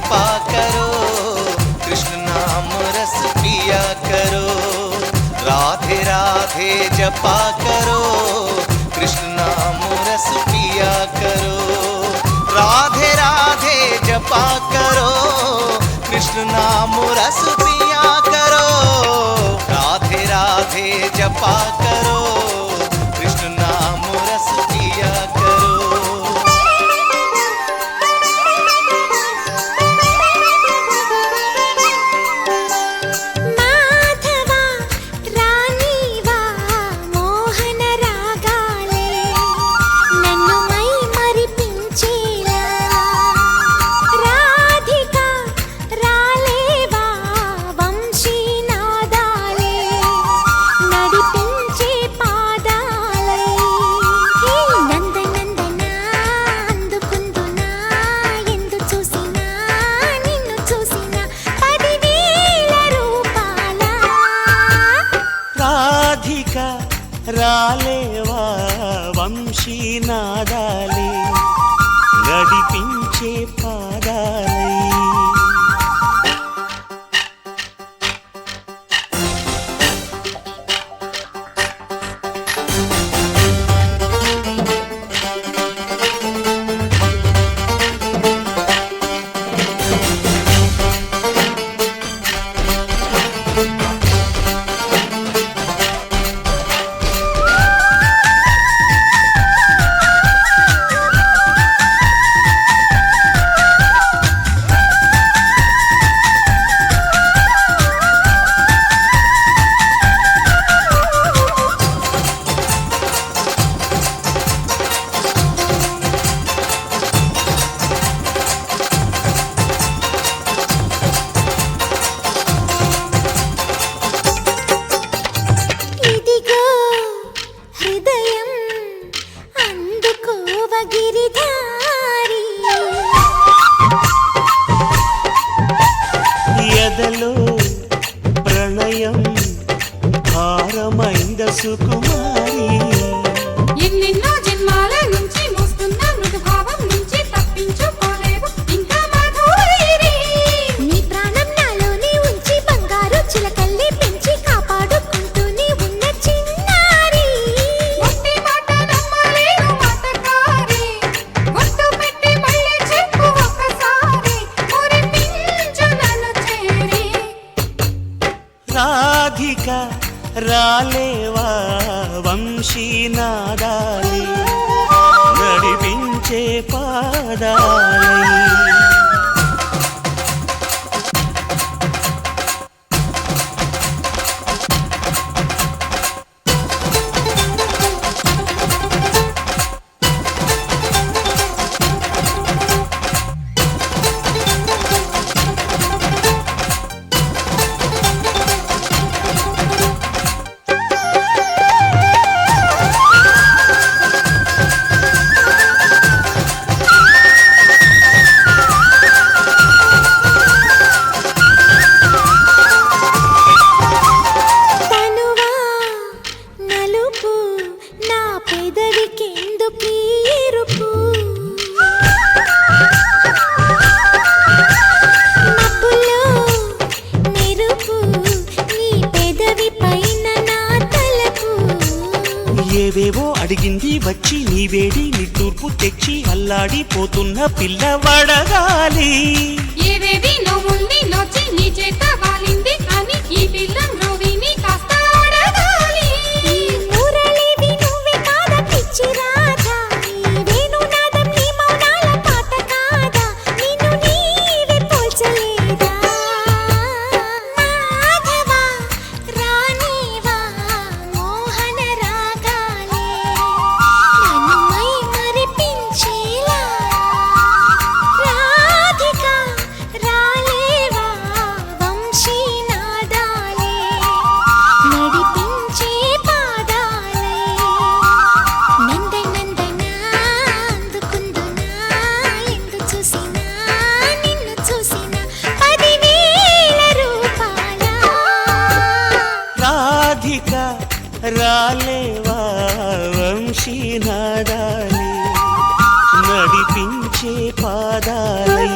जपा करो, कृष्ण नाम रस पिया करो। राधे राधे जपा करो, कृष्ण नाम रस पिया करो। राधे राधे जपा करो, कृष्ण नाम रस पिया करो। राधे राधे जपा करो, कृष्ण नाम रस पिया करो। రాలేవా వంశీ నాదాలే నడిపించే పాదాలై। ఎదలో ప్రణయం భారమైంద సుకుమారి, ఎన్నెన్నో జన్మాల నుంచి మోస్తున్న మృదుభావం నుంచి తప్పించుకోలేవు ఇంకా మాధురి। నీ ప్రాణం నాలోనే ఉంచి బంగారు చిలకల్లి పెంచి కాపాడుకుంటూనే ఉన్న చిన్నారి। ఒట్టి మాట నమ్మలేను మాటకారి, ఒట్టు పెట్టి మళ్ళీ చెప్పు ఒక్కసారి మురిపించు నన్ను చేరి। రాధిక రాలేవా వంశీ నాదాలే నడిపించే పాదాలై। ఏవేవో అడిగింది వచ్చి నీ వేడి నీ తూర్పు తెచ్చి అల్లాడిపోతున్న పిల్లవడగాలి। ఏవేవి నవ్వుల్ని నొచ్చి నీ చేత వాలింది అని ఈ పిల్ల రోవిని కాస్త అడగాలి। మురళివి నువ్వే కాదా పిచ్చి రాధా, వేణు నాదం నీ మౌనాల పాట కాదా, నిన్ను నీవే పోల్చలేదా। మాధవా రానివా మోహన రాగాలే నన్ను మై మరిపించేలా। రాధిక రాలేవా వంశీ నాదాలే నడిపించే పాదాలై। నందనందనా అందుకుందునా ఎందు చూసినా నిన్ను చూసినా 10,000 రూపాయల। రాధిక రాలేవా వంశీ నాదాలే నడిపించే పాదాలై।